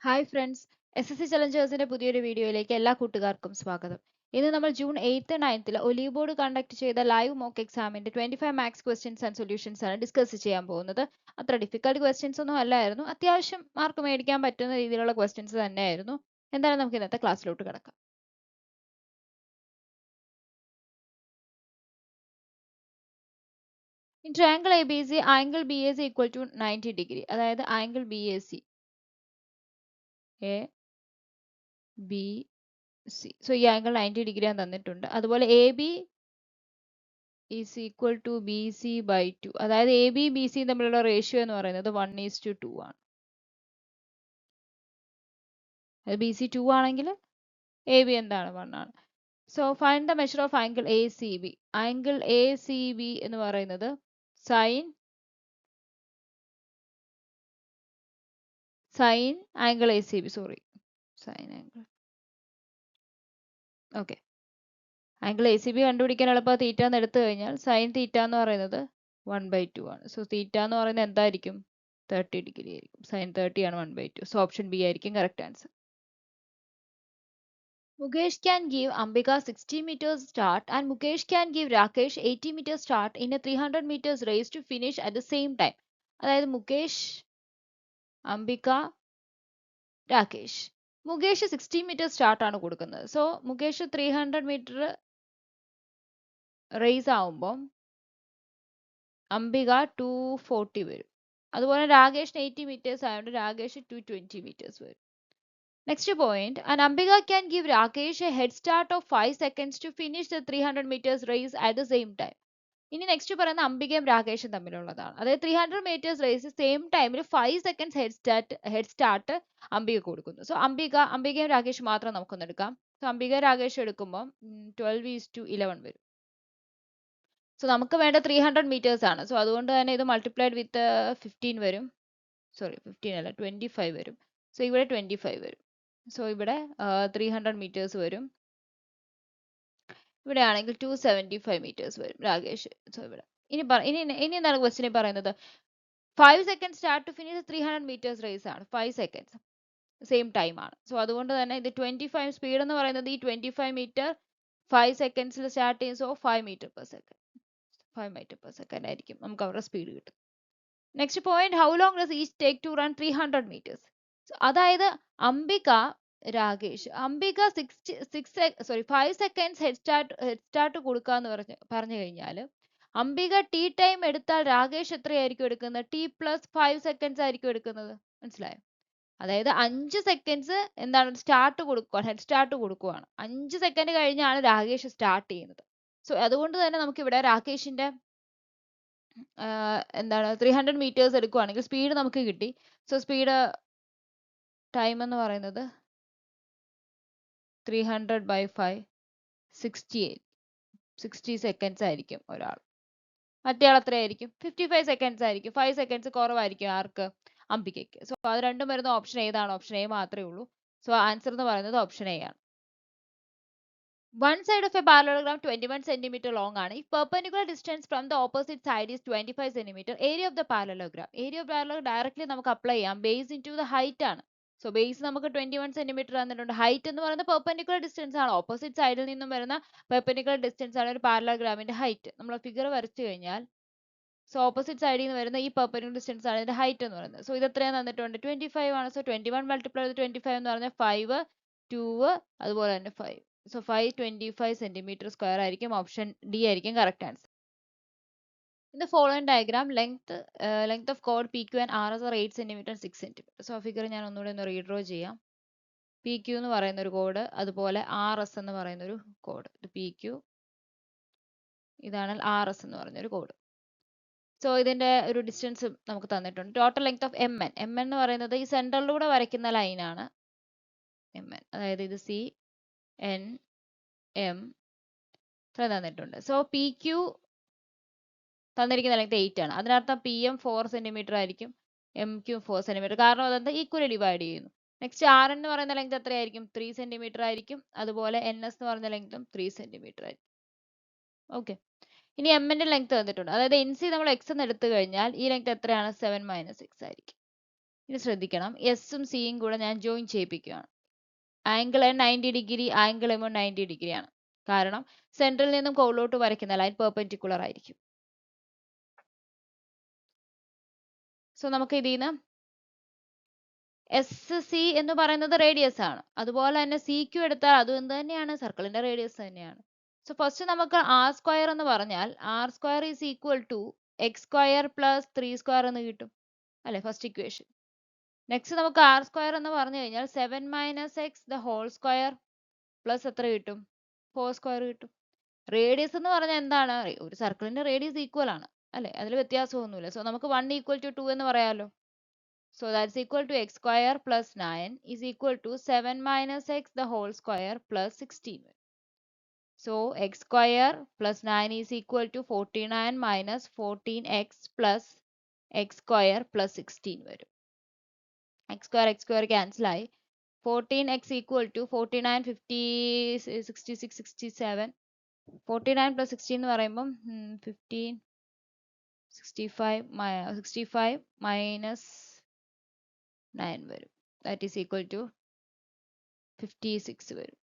Hi friends, SSC ചലഞ്ചേഴ്സിന്റെ പുതിയൊരു വീഡിയോയിലേക്ക് എല്ലാ കൂട്ടുകാർക്കും സ്വാഗതം. ഇന്ന് നമ്മൾ ജൂൺ 8 9 ഒലീവ് ബോർഡ് കണ്ടക്ട് ചെയ്ത ലൈവ് മോക്ക് എക്സാമിന്റെ 25 മാത്സ് ക്വസ്റ്റ്യൻസ് ആൻഡ് സൊല്യൂഷൻസ് ആണ് ഡിസ്കസ് ചെയ്യാൻ പോകുന്നത്. അത്ര ഡിഫിക്കൽട്ട് ക്വസ്റ്റ്യൻസ് ഒന്നും അല്ലായിരുന്നു, അത്യാവശ്യം മാർക്ക് മേടിക്കാൻ പറ്റുന്ന രീതിയിലുള്ള ക്വസ്റ്റ്യൻസ് തന്നെയായിരുന്നു. എന്തായാലും നമുക്ക് ഇന്നത്തെ ക്ലാസ്സിലോട്ട് കിടക്കാം. In triangle ABC, angle BAC equal to 90 degree. അതായത് angle BAC A B C. So ഈ ആംഗിൾ 90 ഡിഗ്രി ആണ് തന്നിട്ടുണ്ട്. അതുപോലെ AB is equal to BC by 2. അതായത് AB BC തമ്മിലുള്ള റേഷ്യോ എന്ന് പറയുന്നത് 1:2 ആണ്. അത് BC 2 ആണെങ്കിൽ AB എന്താണ് 1 ആണ്. So find the measure of angle ACB. Angle ACB എന്ന് പറയുന്നത് sine angle ACB sorry sine angle okay. Angle ACB കണ്ടുപിടിക്കാൻ എളുപ്പം തീറ്റ എന്ന് എടുത്തു കഴിഞ്ഞാൽ സൈൻ തീറ്റ എന്ന് പറയുന്നത് 1/2 ആണ്. സോ തീറ്റ എന്ന് പറയുന്നത് എന്തായിരിക്കും? 30 ഡിഗ്രി ആയിരിക്കും. സൈൻ 30 ആണ് 1/2. സോ ഓപ്ഷൻ ബി ആയിരിക്കും correct answer. Mukesh can give Ambika 60 meters start and Mukesh can give Rakesh 80 meters start in a 300 meters race to finish at the same time. അതായത് Mukesh, Ambika, Rakesh. Mukesh 60 metre start ആണ് കൊടുക്കുന്നത്. So Mukesh 300 metre raise ആവുമ്പം അംബിക 240 വരും. അതുപോലെ രാകേഷിന് 80 metres ആയതുകൊണ്ട് Rakesh 220 metres വരും. Next point, and Ambika can give Rakesh a head start of 5 seconds to finish the 300 meters race at the same time. ഇനി next പറയുന്ന അംബികയും രാകേഷും തമ്മിലുള്ളതാണ്. അതായത് 300 മീറ്റേഴ്സ് റേസ് സെയിം ടൈമിൽ 5 സെക്കൻഡ്സ് ഹെഡ് സ്റ്റാർട്ട് അംബിക കൊടുക്കുന്നു. സോ അംബികയും രാകേഷും മാത്രം നമുക്കൊന്ന് എടുക്കാം. സോ അംബിക രാകേഷും എടുക്കുമ്പോൾ 12:11 വരും. സോ നമുക്ക് വേണ്ട 300 മീറ്റേഴ്സ് ആണ്. സോ അതുകൊണ്ട് തന്നെ ഇത് മൾട്ടിപ്ലൈഡ് വിത്ത് 15 വരും. സോറി 15 അല്ല 25 വരും. സോ ഇവിടെ 25 വരും. സോ ഇവിടെ 300 മീറ്റേഴ്സ് വരും. ഇവിടെ ആണെങ്കിൽ 275 മീറ്റേഴ്സ് വരും രാകേഷ്. സോ ഇവിടെ ഇനി എന്താണ് ക്വസ്റ്റ്യൻ പറയുന്നത്? 5 second start to finish 300 metres race ആണ്. 5 സെക്കൻഡ്സ് സെയിം ടൈം ആണ്. സോ അതുകൊണ്ട് തന്നെ ഇത് 25 സ്പീഡ് എന്ന് പറയുന്നത് ഈ 25 മീറ്റർ 5 സെക്കൻഡ്സിൽ സ്റ്റാർട്ട് ചെയ്യും. So 5 metre per second 5 metre per second ആയിരിക്കും നമുക്ക് അവരുടെ സ്പീഡ് കിട്ടും. Next point, how long does each take to run 300 metres. അതായത് Ambika Rakesh, Ambika 5 seconds head start കൊടുക്കാന്ന് പറഞ്ഞു കഴിഞ്ഞാൽ അംബിക ടി ടൈം എടുത്താൽ രാകേഷ് എത്രയായിരിക്കും എടുക്കുന്നത്? T+5 സെക്കൻഡ്സ് ആയിരിക്കും എടുക്കുന്നത്. മനസ്സിലായോ? അതായത് 5 സെക്കൻഡ്സ് എന്താണ് ഹെഡ് സ്റ്റാർട്ട് കൊടുക്കുവാണ്. 5 സെക്കൻഡ് കഴിഞ്ഞാണ് രാകേഷ് സ്റ്റാർട്ട് ചെയ്യുന്നത്. സോ അതുകൊണ്ട് തന്നെ നമുക്ക് ഇവിടെ രാകേഷിന്റെ എന്താണ് 300 മീറ്റേഴ്സ് എടുക്കുവാണെങ്കിൽ സ്പീഡ് നമുക്ക് കിട്ടി. സോ സ്പീഡ് ടൈം എന്ന് പറയുന്നത് 300/5 60 സെക്കൻഡ്സ് ആയിരിക്കും ഒരാൾ. മറ്റേ ആൾ എത്രയായിരിക്കും? 55 സെക്കൻഡ്സ് ആയിരിക്കും. 5 സെക്കൻഡ്സ് കുറവായിരിക്കും ആർക്ക്? അംബികയ്ക്ക്. സോ അത് രണ്ടും വരുന്ന ഓപ്ഷൻ ഏതാണ്? ഓപ്ഷൻ എ മാത്രമേ ഉള്ളൂ. സോ ആൻസർ എന്ന് പറയുന്നത് ഓപ്ഷൻ എ ആണ്. One side of a parallelogram 21 cm long ആണ്. If perpendicular distance from the opposite side is 25 cm, area of the parallelogram. Area of parallelogram directly നമുക്ക് apply ചെയ്യാം. Base into the height ആണ്. So base നമുക്ക് 21 cm തന്നിട്ടുണ്ട്. Height എന്ന് പറയുന്നത് perpendicular distance ആണ്. Opposite സൈഡിൽ നിന്നും വരുന്ന പെർപെൻഡിക്കുലർ ഡിസ്റ്റൻസ് ആണ് ഒരു പാരലോഗ്രാമിന്റെ ഹൈറ്റ്. നമ്മൾ ഫിഗർ വരച്ചു കഴിഞ്ഞാൽ സോ ഓപ്പോസിറ്റ് സൈഡിൽ നിന്ന് വരുന്ന ഈ പെർപെൻഡിക്കുലർ ഡിസ്റ്റൻസ് ആണ് ഇതിന്റെ ഹൈറ്റ് എന്ന് പറയുന്നത്. സോ ഇത് എത്രയാണ് തന്നിട്ടുണ്ട്? 25 ആണ്. സോ 21 മൾട്ടിപ്ലൈ ചെയ്ത് 25 എന്ന് പറഞ്ഞാൽ 5 2 അതുപോലെ തന്നെ 5. സോ 525 സെന്റിമീറ്റർ സ്ക്വയർ ആയിരിക്കും. ഓപ്ഷൻ ഡി ആയിരിക്കും correct answer. In the following diagram, length of chord PQ and RS are 8 cm and 6 cm. So figure ഞാൻ ഒന്നുകൂടെ ഒന്ന് റീഡ്രോ ചെയ്യാം. PQ എന്ന് പറയുന്ന ഒരു കോഡ്, അതുപോലെ RS എന്ന് പറയുന്ന ഒരു കോഡ്. ഇത് PQ, ഇതാണ് RS എന്ന് പറയുന്ന ഒരു കോഡ്. സോ ഇതിന്റെ ഒരു ഡിസ്റ്റൻസ് നമുക്ക് തന്നിട്ടുണ്ട്. Total length of MN. MN എന്ന് പറയുന്നത് ഈ സെന്ററിലൂടെ വരയ്ക്കുന്ന ലൈനാണ് MN. അതായത് ഇത് CN M ഇത്ര തന്നിട്ടുണ്ട്. സോ PQ തന്നിരിക്കുന്ന ലെങ്ത് 8 ആണ്. അതിനർത്ഥം PM 4 സെന്റിമീറ്റർ ആയിരിക്കും, MQ 4 സെന്റിമീറ്റർ. കാരണം അതെന്താ ഈക്വലി ഡിവൈഡ് ചെയ്യുന്നു. നെക്സ്റ്റ് RN എന്ന് പറയുന്ന ലെങ്ത് എത്രയായിരിക്കും? 3 സെന്റിമീറ്റർ ആയിരിക്കും. അതുപോലെ NS എന്ന് പറയുന്ന ലെങ്തും 3 സെന്റിമീറ്റർ ആയിരിക്കും. ഓക്കെ. ഇനി M ന്റെ ലെങ്ത് തന്നിട്ടുണ്ട്. അതായത് NC നമ്മൾ X എന്ന് എടുത്തു കഴിഞ്ഞാൽ ഈ ലെങ്ത് എത്രയാണ്? 7 - 6 ആയിരിക്കും. ഇനി ശ്രദ്ധിക്കണം, എസും സിയും കൂടെ ഞാൻ ജോയിൻ ചെയ്യിപ്പിക്കുകയാണ്. Angle N 90 degree, angle M 90 ഡിഗ്രിയാണ്. കാരണം സെൻട്രൽ നിന്നും കോളിലോട്ട് വരയ്ക്കുന്ന ലൈൻ പെർപെൻഡിക്കുലർ ആയിരിക്കും. സോ നമുക്ക് ഇതിൽ നിന്ന് എസ് സി എന്ന് പറയുന്നത് റേഡിയസ് ആണ്. അതുപോലെ തന്നെ സി ക്യു എടുത്താൽ അതും എന്ത് തന്നെയാണ്, സർക്കിളിന്റെ റേഡിയസ് തന്നെയാണ്. സോ ഫസ്റ്റ് നമുക്ക് ആർ സ്ക്വയർ എന്ന് പറഞ്ഞാൽ r square is equal to x square plus 3 square എന്ന് കിട്ടും അല്ലെ, ഫസ്റ്റ് ഇക്വേഷൻ. നെക്സ്റ്റ് നമുക്ക് ആർ സ്ക്വയർ എന്ന് പറഞ്ഞു കഴിഞ്ഞാൽ 7 minus x the whole square plus എത്ര കിട്ടും, 4 സ്ക്വയർ കിട്ടും. റേഡിയസ് എന്ന് പറഞ്ഞാൽ എന്താണ്, ഒരു സർക്കിളിന്റെ റേഡിയസ് ഈക്വൽ ആണ് അല്ലെ, അതിൽ വ്യത്യാസമൊന്നുമില്ല. സോ നമുക്ക് 1 ഈക്വൽ ടു 2 എന്ന് പറയാമല്ലോ. So that's equal to x square plus 9 is equal to 7 minus x the whole square plus 16. So x square plus 9 is equal to 49 minus 14x plus x square plus 16 വരും. x square cancel ആയി. 14x equal to 49 50 66 67. 49 plus 16 എന്ന് പറയുമ്പം 15 65 minus 9 വരും. That is equal to 56 വരും.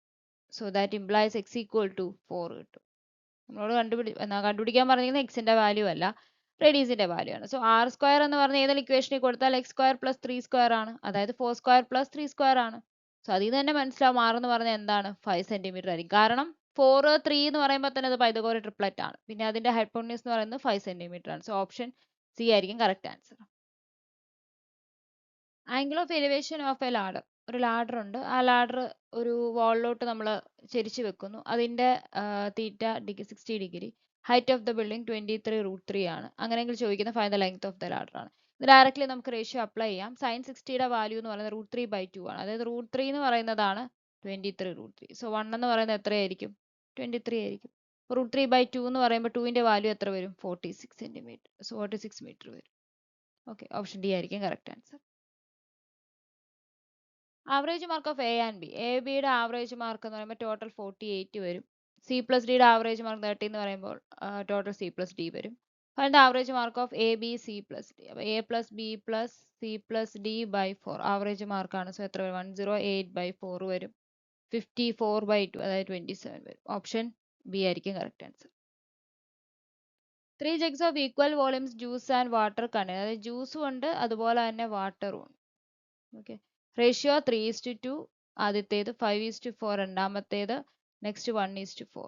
So that implies x equal to 4 കിട്ടും. നമ്മളോട് കണ്ടുപിടിക്കാൻ പറഞ്ഞിരിക്കുന്നത് എക്സിന്റെ വാല്യൂ അല്ല, റേഡിയസിന്റെ വാല്യൂ ആണ്. സോ ആർ സ്ക്വയർ എന്ന് പറഞ്ഞ ഏതെങ്കിലും ഇക്വേഷനിൽ കൊടുത്താൽ എക്സ് സ്ക്വയർ പ്ലസ് 3 സ്ക്വയർ ആണ്, അതായത് 4 സ്ക്വയർ പ്ലസ് 3 സ്ക്വയർ ആണ്. സോ അതിൽ നിന്ന് തന്നെ മനസ്സിലാവും ആർ എന്ന് പറഞ്ഞാൽ എന്താണ്, 5 സെന്റിമീറ്റർ ആയിരിക്കും. കാരണം 4 3 എന്ന് പറയുമ്പോൾ തന്നെ അത് പൈതഗോറ ട്രിപ്ലറ്റ് ആണ്. പിന്നെ അതിന്റെ ഹൈപ്പോട്ടന്യൂസ് എന്ന് പറയുന്നത് 5 സെന്റിമീറ്റർ ആണ്. സോ ഓപ്ഷൻ സി ആയിരിക്കും correct answer. Angle of elevation of A ladder, ഒരു ലാഡർ ഉണ്ട്, ആ ലാഡർ ഒരു വാളിലോട്ട് നമ്മൾ ചെരിച്ച് വെക്കുന്നു. അതിന്റെ തീറ്റ 60 degree, height of the building 23√3 ആണ്. അങ്ങനെയെങ്കിൽ ചോദിക്കുന്ന find the length of the ladder ആണ്. ഇത് ഡയറക്റ്റ്ലി നമുക്ക് റേഷ്യോ അപ്ലൈ ചെയ്യാം. sin 60യുടെ വാല്യൂ എന്ന് പറയുന്നത് √3/2 ആണ്. അതായത് √3 എന്ന് പറയുന്നതാണ് 23√3. സോ 1 എന്ന് പറയുന്നത് എത്രയായിരിക്കും, 23 ആയിരിക്കും. √3/2 എന്ന് പറയുമ്പോൾ 2ന്റെ വാല്യൂ എത്ര വരും, 46 സെന്റിമീറ്റർ. സോ 46 മീറ്റർ വരും. ഓക്കെ, ഓപ്ഷൻ ഡി ആയിരിക്കും correct answer. Average mark of A and B, A ബിയുടെ ആവറേജ് മാർക്ക് എന്ന് പറയുമ്പോൾ ടോട്ടൽ 48 വരും. സി പ്ലസ് ഡിയുടെ ആവറേജ് മാർക്ക് 30 എന്ന് പറയുമ്പോൾ ടോട്ടൽ സി പ്ലസ് ഡി വരും. Find average mark of A B C plus D. അപ്പോൾ A plus B plus C plus D by 4 average മാർക്കാണ്. സോ എത്ര വരും, 108/4 വരും. 54/2 അതായത് 27 വരും. ഓപ്ഷൻ ബി ആയിരിക്കും correct answer. 3 jugs of equal volumes juice and water contain, അതായത് ജ്യൂസും ഉണ്ട് അതുപോലെ തന്നെ വാട്ടറും ഉണ്ട്. ഓക്കെ, റേഷ്യോ 3:2, ആദ്യത്തേത് 5:4 രണ്ടാമത്തേത്, നെക്സ്റ്റ് 1:4.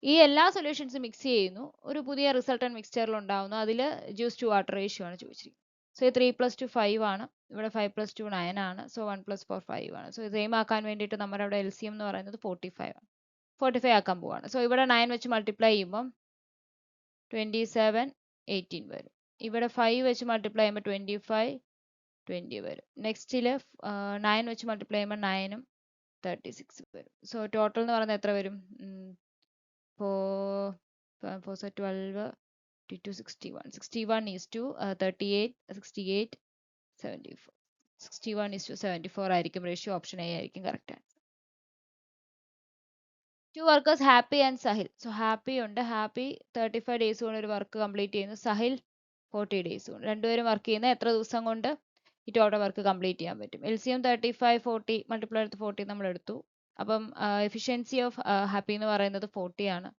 ഈ എല്ലാ സൊല്യൂഷൻസും മിക്സ് ചെയ്യുന്നു, ഒരു പുതിയ റിസൾട്ടൻ മിക്സ്ചറിൽ ഉണ്ടാവുന്നു. അതിൽ ജ്യൂസ് ടു വാട്ടർ റേഷ്യോ ആണ് ചോദിച്ചിരിക്കുന്നത്. സോ 3 + 2 5 ആണ്, ഇവിടെ 5 + 2 9 ആണ്. സോ 1 + 4 5 ആണ്. സോ സെയിം ആക്കാൻ വേണ്ടിയിട്ട് നമ്മുടെ അവിടെ LCM എന്ന് പറയുന്നത് 45 ആണ്. 45 ആക്കാൻ പോവാണ്. സോ ഇവിടെ 9 വെച്ച് മൾട്ടിപ്ലൈ ചെയ്യുമ്പം 27 18 വരും. ഇവിടെ 5 വെച്ച് മൾട്ടിപ്ലൈ ചെയ്യുമ്പോൾ 25 20 വരും. നെക്സ്റ്റിൽ 9 വെച്ച് മൾട്ടിപ്ലൈ ചെയ്യുമ്പോൾ 9ഉം 36 വരും. സോ ടോട്ടൽ എന്ന് പറയുന്നത് എത്ര വരും, 4 12 22 61. 61 is to 38 68 74. 61 is to 74 ആയിരിക്കും റേഷ്യോ. ഓപ്ഷൻ എ ആയിരിക്കും correct answer. 2 workers happy and Sahil. So happy ഉണ്ട്, ഹാപ്പി 35 ഡേയ്സ് കൊണ്ട് ഒരു വർക്ക് കംപ്ലീറ്റ് ചെയ്യുന്നു. സഹിൽ 40 ഡേയ്സ് കൊണ്ട്. രണ്ടുപേരും വർക്ക് ചെയ്യുന്ന എത്ര ദിവസം കൊണ്ട് ഈ ടോട്ടൽ വർക്ക് കംപ്ലീറ്റ് ചെയ്യാൻ പറ്റും. LCM 35 40 മൾട്ടിപ്ലൈ എടുത്ത് 40 നമ്മൾ എടുത്തു. അപ്പം എഫിഷ്യൻസി ഓഫ് ഹാപ്പി എന്ന് പറയുന്നത് 40 ആണ്.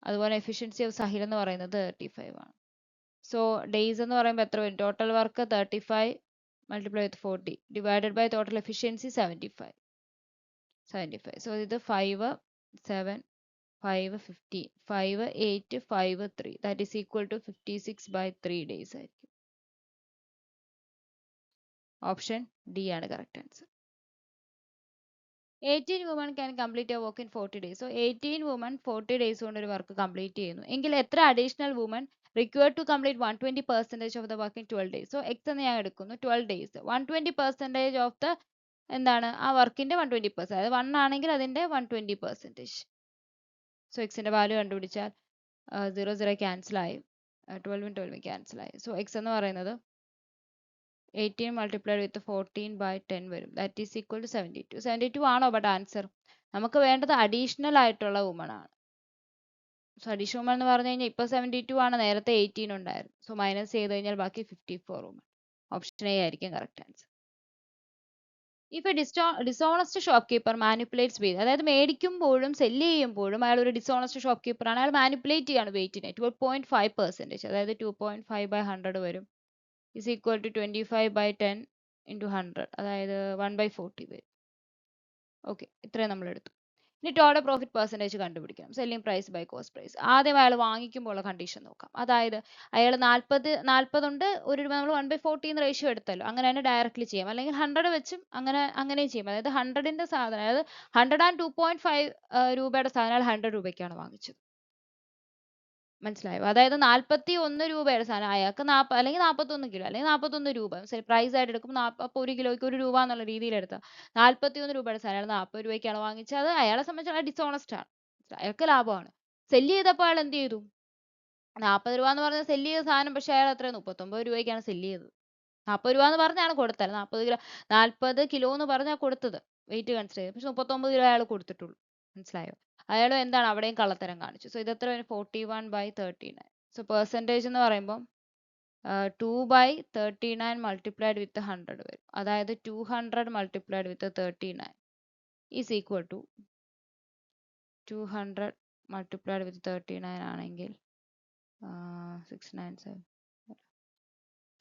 അതുപോലെ എഫിഷ്യൻസി ഓഫ് സഹിൽ എന്ന് പറയുന്നത് 35 ആണ്. സോ ഡേയ്സ് എന്ന് പറയുമ്പോൾ എത്ര വരും, total work 35 multiply with 40 divided by total efficiency 75. So ഇത് 5 7 5 15 5 8 5 3 that is equal to 56/3 days ആയിരിക്കും. ഓപ്ഷൻ ഡി ആണ് correct answer. 18 women can complete a work in 40 days. So 18 women 40 days കൊണ്ട് ഒരു വർക്ക് കംപ്ലീറ്റ് ചെയ്യുന്നു എങ്കിൽ എത്ര additional woman required to complete 120% of the work in 12 days. So x എന്ന് ഞാൻ എടുക്കുന്നു, 12 days 120% of the എന്താണ് ആ വർക്കിന്റെ 120%, അതായത് 1 ആണെങ്കിൽ അതിന്റെ 120%. സോ എക്സിന്റെ വാല്യൂ കണ്ടുപിടിച്ചാൽ 0 0 ക്യാൻസൽ ആയി, 12 12 ക്യാൻസൽ ആയി. സോ എക്സ് എന്ന് പറയുന്നത് 18 multiplied with 14/10 വരും. That is equal to 72. 72 ആണോ ബട്ട് ആൻസർ? നമുക്ക് വേണ്ടത് അഡീഷണൽ ആയിട്ടുള്ള വുമൺ ആണ്. സോ അഡീഷണൽ വുമൺ എന്ന് പറഞ്ഞു കഴിഞ്ഞാൽ ഇപ്പോൾ 72 ആണ്, നേരത്തെ 18 ഉണ്ടായിരുന്നു. സോ മൈനസ് ചെയ്ത് കഴിഞ്ഞാൽ ബാക്കി 54 വുമൺ. ഓപ്ഷൻ എ ആയിരിക്കും correct answer. If a dishonest shop keeper manipulates weight, അതായത് മേടിക്കുമ്പോഴും സെല്ല് ചെയ്യുമ്പോഴും അയാൾ ഒരു ഡിസോണസ്റ്റ് ഷോപ്പ് കീപ്പർ ആണ്, അയാൾ മാനിപ്പുലേറ്റ് ചെയ്യാണ് വെയിറ്റിനെ 12.5%, അതായത് 2.5/100 വരും, is equal to 25/10 into 100, അതായത് 1/40 വരും. ഓക്കെ, ഇത്രയും നമ്മൾ എടുത്തു. ഇനി ടോട്ടൽ പ്രോഫിറ്റ് പെർസെൻറ്റേജ് കണ്ടുപിടിക്കണം, selling price by cost price. ആദ്യം അയാൾ വാങ്ങിക്കുമ്പോൾ ഉള്ള കണ്ടീഷൻ നോക്കാം. അതായത് അയാൾ 40 ഉണ്ട്, ഒരു രൂപ നമ്മൾ 1/40 റേഷ്യോ എടുത്തല്ലോ, അങ്ങനെ തന്നെ ഡയറക്റ്റ്ലി ചെയ്യാം, അല്ലെങ്കിൽ 100 വെച്ചും അങ്ങനെയും ചെയ്യാം. അതായത് 100ന്റെ സാധനം, അതായത് 102.5 രൂപയുടെ സാധനം അയാൾ 100 രൂപയ്ക്കാണ് വാങ്ങിച്ചത്. മനസ്സിലായോ? അതായത് 41 രൂപയുടെ സാധനം അയാൾക്ക് അല്ലെങ്കിൽ 41 കിലോ അല്ലെങ്കിൽ 41 രൂപ പ്രൈസ് ആയിട്ട് എടുക്കുമ്പോൾ അപ്പോൾ 1 കിലോയ്ക്ക് 1 രൂപ എന്നുള്ള രീതിയിൽ എടുത്താൽ 41 രൂപയുടെ സാധനം അയാൾ 40 രൂപയ്ക്കാണ് വാങ്ങിച്ചത്. അത് അയാളെ സംബന്ധിച്ച് ഡിസോണസ്റ്റ് ആണ്, അയാൾക്ക് ലാഭമാണ്. സെല്ല് ചെയ്തപ്പോൾ അയാൾ എന്ത് ചെയ്തു? 40 രൂപ എന്ന് പറഞ്ഞ സെല്ല് ചെയ്ത സാധനം, പക്ഷേ അയാൾ എത്ര 39 രൂപയ്ക്കാണ് സെല്ല് ചെയ്തത്. 40 രൂപ എന്ന് പറഞ്ഞാണ് കൊടുത്തത്, 40 കിലോ എന്ന് പറഞ്ഞാൽ കൊടുത്തത്, വെയിറ്റ് കൺസിഡർ ചെയ്ത്. പക്ഷെ 39 കിലോ അയാൾ കൊടുത്തിട്ടുള്ളൂ. മനസ്സിലായോ? അയാൾ എന്താണ് അവിടെയും കള്ളത്തരം കാണിച്ചു. സോ ഇത് എത്ര വരും? 41/39. സോ പെർസെൻറ്റേജ് എന്ന് പറയുമ്പോൾ 2/39 മൾട്ടിപ്ലൈഡ് വിത്ത് 100 വരും. അതായത് 200 multiplied with 39 is equal to 200 multiplied with 39 ആണെങ്കിൽ 697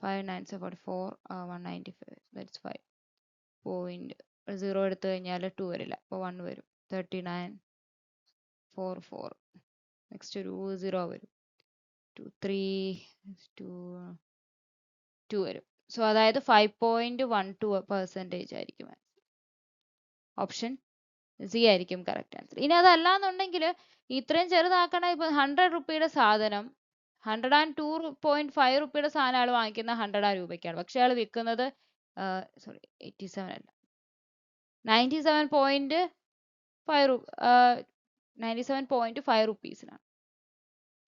597 195, ദാറ്റ്സ് 5.0 എടുത്തു കഴിഞ്ഞാൽ 2 വരില്ല, അപ്പോൾ 1 വരും. 39.44. നെക്സ്റ്റ് ഒരു 0 വരും, 2 വരും. സോ അതായത് 5.12% ആയിരിക്കും. ഓപ്ഷൻ സി ആയിരിക്കും കറക്റ്റ് ആൻസർ. ഇനി അതല്ല എന്നുണ്ടെങ്കിൽ ഇത്രയും ചെറുതാക്കണ, ഇപ്പൊ 100 റുപ്പിയുടെ സാധനം 102.5 റുപ്പിയുടെ സാധനം ആൾ വാങ്ങിക്കുന്ന 100 രൂപയ്ക്കാണ്, പക്ഷെ അയാൾ വിൽക്കുന്നത് 87 അല്ല 97.5 റുപ്പീസിനാണ്.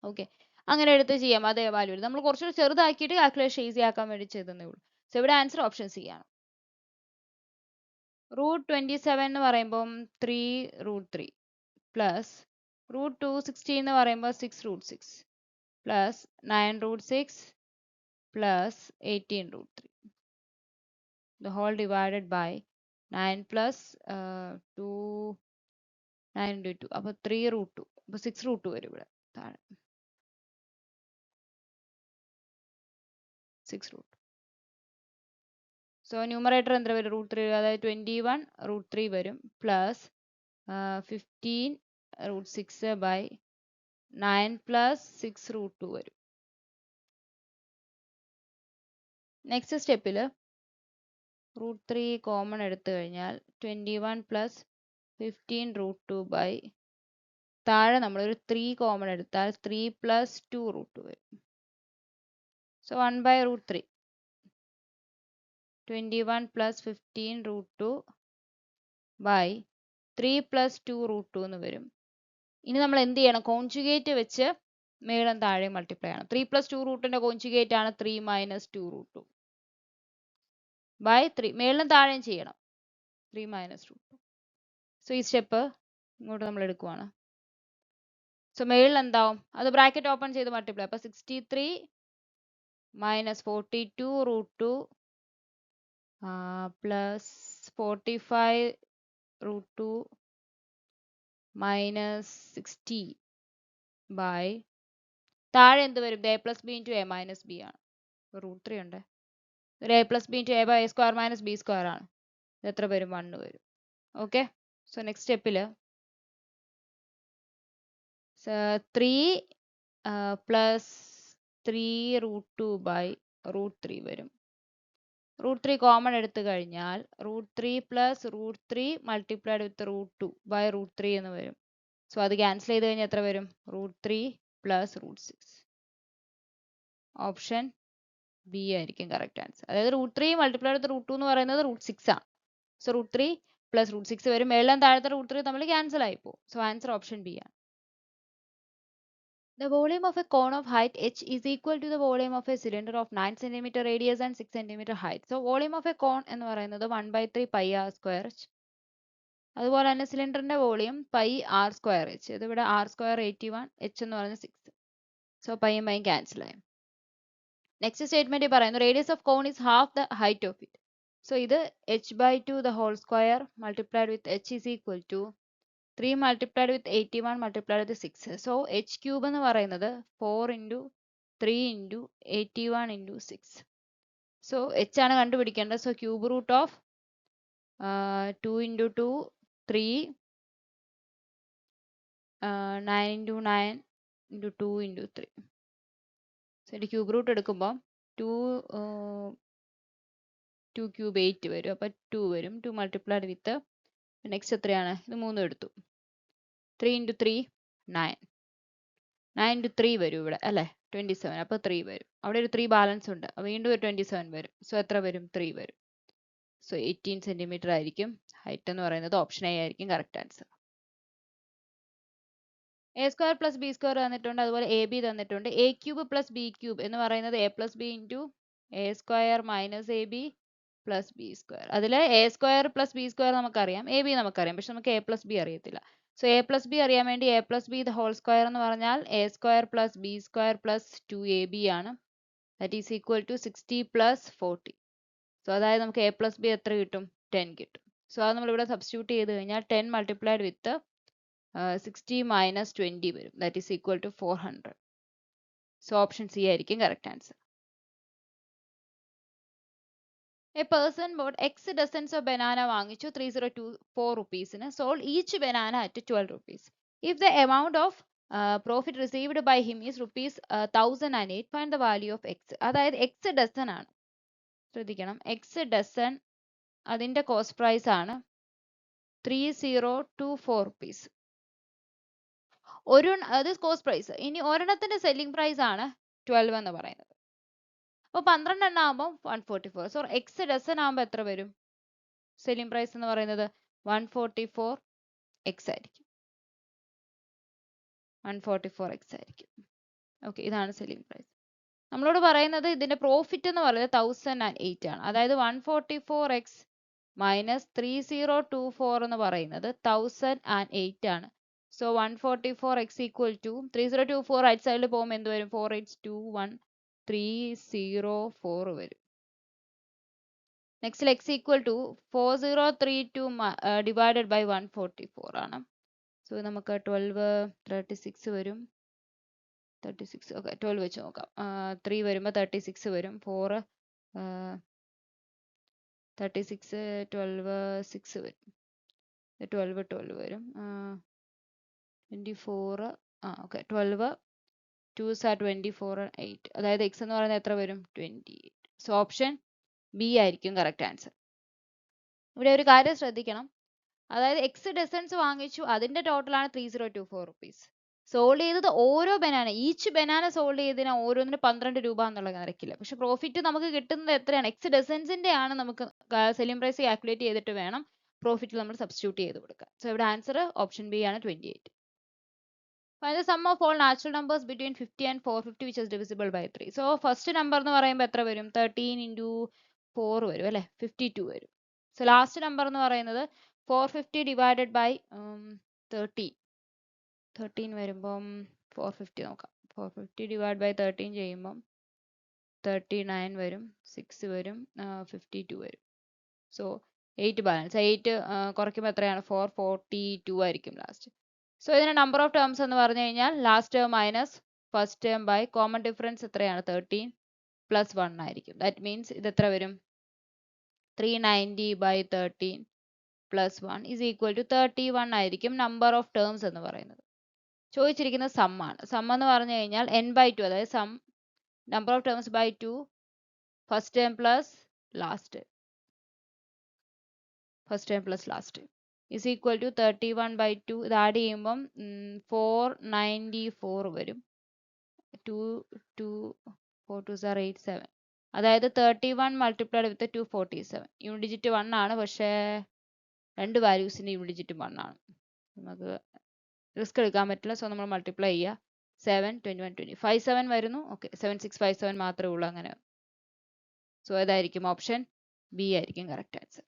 ഓക്കെ, അങ്ങനെ എടുത്ത് ചെയ്യാം. അതേ വാല്യൂ നമ്മൾ കുറച്ചുകൂടി ചെറുതാക്കിയിട്ട് കാൽക്കുലേഷൻ ഈസി ആക്കാൻ വേണ്ടി ചെയ്തതേ ഉള്ളൂ. സോ ഇവിടെ ആൻസർ ഓപ്ഷൻ സി ആണ്. √27 എന്ന് പറയുമ്പം 3√3 പ്ലസ് √260 എന്ന് പറയുമ്പോൾ 6√6 plus 9√6 plus 18√3 the whole divided by 9 plus 2 9 into 2, അപ്പോൾ 3√2, അപ്പോൾ 6√2 വരും ഇവിടെ താഴെ. 6√2. സോ ന്യൂമറേറ്റർ എന്താ വരും? √3, അതായത് 21√3 വരും പ്ലസ് 15√6 ബൈ 9 പ്ലസ് 6√2 വരും. നെക്സ്റ്റ് സ്റ്റെപ്പിൽ √3 കോമൺ എടുത്തു കഴിഞ്ഞാൽ 21 പ്ലസ് 15√2 ബൈ താഴെ നമ്മളൊരു 3 കോമൺ എടുത്താൽ 3 പ്ലസ് 2√2 വരും. സോ 1/√3, 21 പ്ലസ് 15√2 ബൈ 3 പ്ലസ് 2√2 എന്ന് വരും. ഇനി നമ്മൾ എന്ത് ചെയ്യണം? കോൺജുഗേറ്റ് വെച്ച് മേളം താഴെ മൾട്ടിപ്ലൈ ആണ്. 3 പ്ലസ് 2√2ന്റെ കോൺജുഗേറ്റ് ആണ് 3 മൈനസ് 2√2 ബൈ 3. മേളം താഴെയും ചെയ്യണം, 3 മൈനസ് 2. സോ ഈ സ്റ്റെപ്പ് ഇങ്ങോട്ട് നമ്മൾ എടുക്കുവാണ്. സോ മേളിൽ എന്താവും? അത് ബ്രാക്കറ്റ് ഓപ്പൺ ചെയ്ത് മൾട്ടിപ്ലൈ. അപ്പോൾ 63 മൈനസ് 42√2 പ്ലസ് 45√2 മൈനസ് 60 ബൈ താഴെ എന്ത് വരും? A plus B into A minus B ആണ്. √3 ഉണ്ട്, ഒരു A plus B into A by A square minus B square ആണ്. ഇത് എത്ര വരും? 1 വരും. ഓക്കെ, സോ നെക്സ്റ്റ് സ്റ്റെപ്പിൽ 3 പ്ലസ് 3√2 ബൈ √3 വരും. √3 കോമൺ എടുത്തു കഴിഞ്ഞാൽ √3 പ്ലസ് √3 മൾട്ടിപ്ലൈഡ് വിത്ത് √2 ബൈ √3 എന്ന് വരും. സോ അത് ക്യാൻസൽ ചെയ്ത് കഴിഞ്ഞാൽ എത്ര വരും? √3 പ്ലസ് √6. ഓപ്ഷൻ ബി ആയിരിക്കും കറക്റ്റ് ആൻസർ. അതായത് √3 മൾട്ടിപ്ലൈഡ് വിത്ത് √2 എന്ന് പറയുന്നത് √6 ആണ്. സോ √3 പ്ലസ് √6 വരും. മേളം താഴത്തെ √3 തമ്മിൽ ക്യാൻസൽ ആയി പോകും. സോ ആൻസർ ഓപ്ഷൻ ബി ആണ്. The volume of a cone of height h is equal to the volume of a cylinder of 9 cm radius and 6 cm height. So volume of a cone എന്ന് പറയുന്നത് 1/3 pi r square h. അതുപോലെ തന്നെ സിലിണ്ടറിന്റെ volume pi r square h. ഇതിവിടെ r square 81, h എന്ന് പറയുന്നത് 6. So പൈയും പൈയും ക്യാൻസൽ ആയി. നെക്സ്റ്റ് സ്റ്റേറ്റ്മെന്റ് പറയുന്നു radius of cone is half the height of it. So ഇത് h/2 the whole square multiplied with h is equal to 3 multiplied with 81 multiplied with 6. So h cube എന്ന് പറയുന്നത് 4 into 3 into 81 into 6. So h ആണ് കണ്ടുപിടിക്കേണ്ടത്. So cube root of 2 into 2 3 9 into 9 into 2 into 3. So ഇതിന്റെ cube root എടുക്കുമ്പോൾ 2 cube 8 വരും. അപ്പോൾ 2 വരും. 2 multiplied വിത്ത് next എത്രയാണ്? ഇത് 3 എടുത്തു. 3 into 3 9. 9 into 3 വരും ഇവിടെ അല്ലേ? 27. അപ്പോൾ 3 വരും. അവിടെ ഒരു 3 ബാലൻസ് ഉണ്ട്. വീണ്ടും ഒരു 27 വരും. സോ എത്ര വരും? 3 വരും. സോ 18 സെന്റിമീറ്റർ ആയിരിക്കും ഹൈറ്റ് എന്ന് പറയുന്നത്. ഓപ്ഷൻ എ ആയിരിക്കും correct answer. A square plus B square തന്നിട്ടുണ്ട്, അതുപോലെ എ ബി തന്നിട്ടുണ്ട്. A cube plus B cube എന്ന് പറയുന്നത് A plus B into A square minus A B plus B square. അതിൽ A square plus B square നമുക്കറിയാം, A B നമുക്കറിയാം, പക്ഷെ നമുക്ക് എ പ്ലസ് ബി അറിയത്തില്ല. സോ എ പ്ലസ് ബി അറിയാൻ വേണ്ടി A plus B the whole square എന്ന് പറഞ്ഞാൽ A square plus B square plus 2ab ആണ്. That is equal to 60 plus 40. So അതായത് നമുക്ക് എ പ്ലസ് ബി എത്ര കിട്ടും? 10 കിട്ടും. സോ അത് നമ്മളിവിടെ സബ്സ്റ്റിറ്റ്യൂട്ട് ചെയ്ത് കഴിഞ്ഞാൽ 10 മൾട്ടിപ്ലൈഡ് വിത്ത് 60 minus 20 വരും. That is equal to 400. So option C ആയിരിക്കും correct answer. A person bought X dozens of banana വാങ്ങിച്ചു 3024 റുപ്പീസിന്. Sold each banana at 12 rupees. If the amount of profit received by him is rupees 1008, find the value of X. അതായത് X dozen ആണ്, ശ്രദ്ധിക്കണം. X dozen അതിന്റെ cost price ആണ് 3024 rupees. അത് cost price. ഇനി ഒരെണ്ണത്തിന്റെ selling price ആണ് 12 എന്ന് പറയുന്നത്. അപ്പോൾ 12 എണ്ണം ആകുമ്പോൾ 144. സോ എക്സ് ഡസൻ ആകുമ്പോൾ എത്ര വരും? സെല്ലിംഗ് പ്രൈസ് എന്ന് പറയുന്നത് 144 എക്സ് ആയിരിക്കും. 144 എക്സ് ആയിരിക്കും. ഓക്കെ, ഇതാണ് സെല്ലിംഗ് പ്രൈസ്. നമ്മളോട് പറയുന്നത് ഇതിന്റെ പ്രോഫിറ്റ് എന്ന് പറയുന്നത് 1008 ആണ്. അതായത് 144 എക്സ് മൈനസ് 3024 എന്ന് പറയുന്നത് 1008 ആണ്. So 144x equal to 3024 right സൈഡിൽ പോകുമ്പോൾ എന്ത് വരും? 482 1304 വരും. Next x equal to 4032 divided by 144 ആണ്. സോ നമുക്ക് 12 36 വരും. 36 ഓക്കെ, 12 വെച്ച് നോക്കാം. 3 വരുമ്പോൾ 36 വരും. 4 36 12 6 വരും. 12 വരും. 24 ഓക്കെ, 12 2s are 24 and 8. അതായത് x എന്ന് പറയുന്നത് എത്ര വരും? 28. സോ ഓപ്ഷൻ ബി ആയിരിക്കും കറക്റ്റ് ആൻസർ. ഇവിടെ ഒരു കാര്യം ശ്രദ്ധിക്കണം. അതായത് എക്സ് ഡസൻസ് വാങ്ങിച്ചു, അതിന്റെ ടോട്ടലാണ് 3024 റുപ്പീസ്. സോൾഡ് ചെയ്തത് ഓരോ ബനാന, ഈച്ച് ബനാന സോൾഡ് ചെയ്തതിന് ഓരോന്നിന് 12 രൂപ എന്നുള്ള നിരക്കില്ല. പക്ഷെ പ്രോഫിറ്റ് നമുക്ക് കിട്ടുന്നത് എത്രയാണ്? എക്സ് ഡസൻസിന്റെ ആണ് നമുക്ക് സെല്ലിംഗ് പ്രൈസ് കാൽക്കുലേറ്റ് ചെയ്തിട്ട് വേണം പ്രോഫിറ്റ് നമ്മൾ സബ്സ്റ്റിറ്റ്യൂട്ട് ചെയ്ത് കൊടുക്കുക. സോ ഇവിടെ ആൻസർ ഓപ്ഷൻ ബി ആണ് 28. Find the sum of all natural numbers between 50 and 450 which is divisible by 3. So first number എന്ന് പറയുമ്പോൾ എത്ര വരും? 13 into 4 വരും അല്ലേ? 52 വരും. So last number എന്ന് പറയുന്നത് 450 divided by 13. 13 വരുമ്പം 450 നോക്കാം. 450 divided by 13 ചെയ്യുമ്പം 39 വരും, 6 വരും, 52 വരും. So 8 balance. 8 കുറയ്ക്കുമ്പോൾ എത്രയാണ്? 442 ആയിരിക്കും ലാസ്റ്റ്. സോ ഇതിന്റെ നമ്പർ ഓഫ് ടേംസ് എന്ന് പറഞ്ഞു കഴിഞ്ഞാൽ last term minus first term by common difference എത്രയാണ്? 13 പ്ലസ് 1 ആയിരിക്കും. ദാറ്റ് മീൻസ് ഇത് എത്ര വരും? 390 by 13 plus 1 is equal to 31 ആയിരിക്കും നമ്പർ ഓഫ് ടേംസ് എന്ന് പറയുന്നത്. ചോദിച്ചിരിക്കുന്നത് സം ആണ്. സം എന്ന് പറഞ്ഞു കഴിഞ്ഞാൽ n/2, അതായത് sum number of terms by 2 first term plus last term, first term plus last term is equal to 31 by 2. ഇത് ആഡ് ചെയ്യുമ്പം 494 വരും. 4 2s are 87. അതായത് 31 മൾട്ടിപ്ലൈഡ് വിത്ത് 247. യൂണിറ്റ് ഡിജിറ്റ് 1 ആണ്, പക്ഷേ രണ്ട് വാല്യൂസിന്റെ യൂണിറ്റ് ഡിജിറ്റ് 1 ആണ്. നമുക്ക് റിസ്ക് എടുക്കാൻ പറ്റില്ല. സോ നമ്മൾ മൾട്ടിപ്ലൈ ചെയ്യുക. 7 21 20 57 വരുന്നു. ഓക്കെ, 7657 മാത്രമേ ഉള്ളൂ അങ്ങനെ. സോ ഏതായിരിക്കും? ഓപ്ഷൻ ബി ആയിരിക്കും correct answer.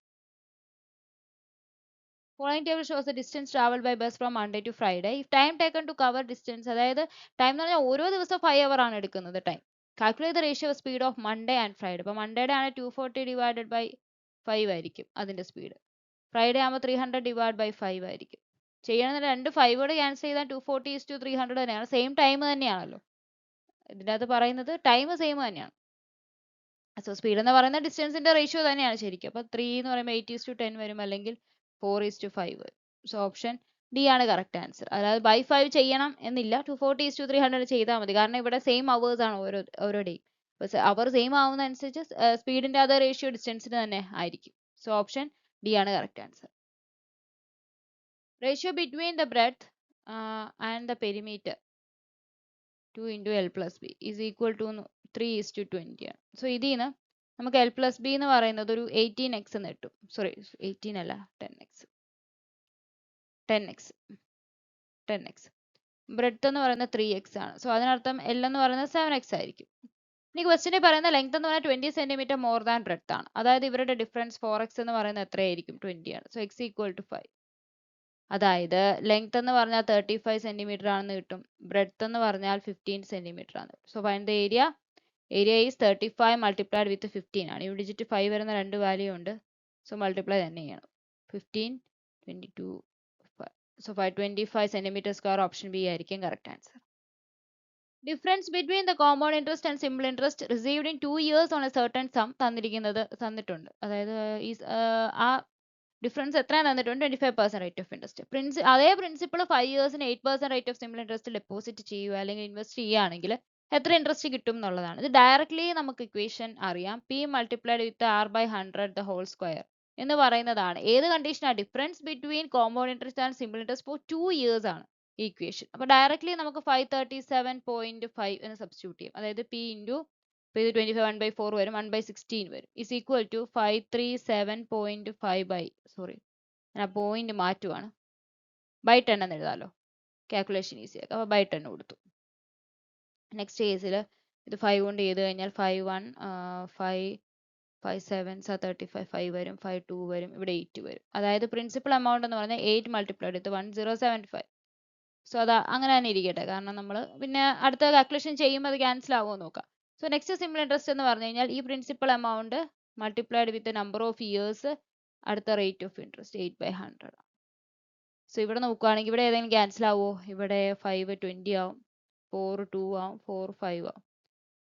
Following table shows the distance traveled by bus from Monday to Friday. If time taken to cover distance, അതായത് ടൈം എന്ന് പറഞ്ഞാൽ ഓരോ ദിവസം 5 hour ആണ് എടുക്കുന്നത് time. Calculate the ratio of speed of Monday and Friday. ഇപ്പോൾ മൺഡേയുടെ ആണ് 240 divided by 5 ആയിരിക്കും അതിൻ്റെ സ്പീഡ്. ഫ്രൈഡേ ആകുമ്പോൾ 300 ഡിവൈഡ് ബൈ 5 ആയിരിക്കും. ചെയ്യണമെന്ന് രണ്ട് 5 ക്യാൻസൽ ചെയ്താൽ 240:300 തന്നെയാണ്. സെയിം ടൈം തന്നെയാണല്ലോ. ഇതിൻ്റെ അകത്ത് പറയുന്നത് ടൈം സെയിം തന്നെയാണ്. സോ സ്പീഡ് എന്ന് പറയുന്ന ഡിസ്റ്റൻസിന്റെ റേഷ്യോ തന്നെയാണ് ശരിക്കും. അപ്പോൾ 3 എന്ന് പറയുമ്പോൾ 8:10 വരും, അല്ലെങ്കിൽ 4:5 വരും. സോ ഓപ്ഷൻ ഡി ആണ് കറക്റ്റ് ആൻസർ. അതായത് ബൈ 5 ചെയ്യണം എന്നില്ല, 240:300 ചെയ്താൽ മതി. കാരണം ഇവിടെ സെയിം അവേഴ്സ് ആണ് ഓരോ ഡേയും. അവർ സെയിം ആവുന്ന അനുസരിച്ച് സ്പീഡിന്റെ അതേ റേഷ്യോ ഡിസ്റ്റൻസിന് തന്നെ ആയിരിക്കും. സോ ഓപ്ഷൻ ഡി ആണ് correct answer. Ratio between the breadth and the perimeter 2 into L plus B is equal to 3:20 ആണ്. സോ ഇതിൽ നിന്ന് നമുക്ക് L plus B എന്ന് പറയുന്നത് ഒരു 18x എന്ന് കിട്ടും. സോറി 18 അല്ല 10x. ബ്രെഡ്ത്ത് എന്ന് പറയുന്നത് 3x ആണ്. സോ അതിനർത്ഥം L എന്ന് പറയുന്നത് 7x ആയിരിക്കും. ഇനി ക്വസ്റ്റിനെ പറയുന്ന ലെങ്ത് എന്ന് പറയുന്നത് 20 സെന്റിമീറ്റർ മോർ ദാൻ ബ്രെഡ്ത്ത് ആണ്. അതായത് ഇവരുടെ ഡിഫറൻസ് 4x എന്ന് പറയുന്നത് എത്രയായിരിക്കും? 20 ആണ്. So x equal to 5. അതായത് ലെങ്ത് എന്ന് പറഞ്ഞാൽ 35 സെന്റിമീറ്റർ ആണെന്ന് കിട്ടും, ബ്രെഡ്ത്ത് എന്ന് പറഞ്ഞാൽ 15 സെന്റിമീറ്റർ ആണ്. So find the area. Area is 35 multiplied with 15 ആണ്. ഈ ഡിജിറ്റ് 5 വരുന്ന രണ്ട് വാല്യൂ ഉണ്ട്. സോ മൾട്ടിപ്ലൈ തന്നെ ചെയ്യണം. 15, 22, 5. So 525 centimetre square. Option B ആയിരിക്കും correct answer. Difference between the compound interest and simple interest received in 2 years on a certain sum തന്നിട്ടുണ്ട്. അതായത് ആ ഡിഫറൻസ് എത്രയാണ് തന്നിട്ടുണ്ട്? 25% റേറ്റ് ഓഫ് ഇൻട്രസ്റ്റ്. അതേ പ്രിൻസിപ്പിൾ 5 yearsന് 8% rate of simple interest deposit ചെയ്യുക അല്ലെങ്കിൽ ഇൻവെസ്റ്റ് ചെയ്യുകയാണെങ്കിൽ എത്ര ഇൻട്രസ്റ്റ് കിട്ടും എന്നുള്ളതാണ്. ഇത് ഡയറക്ട്ലി നമുക്ക് ഇക്വേഷൻ അറിയാം. P multiplied with R/100 the whole square എന്ന് പറയുന്നതാണ്. ഏത് കണ്ടീഷനാണ്? Difference between compound interest and simple interest for 2 years ആണ് ഈ ഇക്വേഷൻ. അപ്പോൾ ഡയറക്ട്ലി നമുക്ക് 537.5 എന്ന് സബ്സ്റ്റിറ്റ്യൂട്ട് ചെയ്യും. അതായത് P ഇൻറ്റു അപ്പോൾ ഇത് 25 1/4 വരും, 1/16 വരും, ഇസ് ഈക്വൽ ടു 537.5 ബൈ ഞാൻ പോയിന്റ് മാറ്റുവാണ്, ബൈ 10 എന്ന് എഴുതാമല്ലോ, കാൽക്കുലേഷൻ ഈസി ആക്കാം. അപ്പോൾ ബൈ 10 കൊടുത്തു. നെക്സ്റ്റ് കേസിൽ ഇത് 5 കൊണ്ട് ചെയ്ത് കഴിഞ്ഞാൽ 5 1 5 5 7 35 5 വരും, 5 2 വരും, ഇവിടെ 8 വരും. അതായത് പ്രിൻസിപ്പൽ എമൗണ്ട് എന്ന് പറഞ്ഞാൽ 8 മൾട്ടിപ്ലൈഡ് വിത്ത് 1075. സോ അത് അങ്ങനെ തന്നെ ഇരിക്കട്ടെ, കാരണം നമ്മൾ പിന്നെ അടുത്ത കാൽക്കുലേഷൻ ചെയ്യുമ്പോൾ അത് ക്യാൻസൽ ആവുമോ നോക്കാം. സോ നെക്സ്റ്റ് സിമ്പിൾ ഇൻട്രസ്റ്റ് എന്ന് പറഞ്ഞു കഴിഞ്ഞാൽ ഈ principal amount multiplied with number of years, അടുത്ത റേറ്റ് ഓഫ് ഇൻട്രസ്റ്റ് 8/100. സോ ഇവിടെ നോക്കുകയാണെങ്കിൽ ഇവിടെ ഏതെങ്കിലും ക്യാൻസൽ ആവുമോ? ഇവിടെ 5 20 ആവും, 4 2 ആവും, 4 5 ആവും,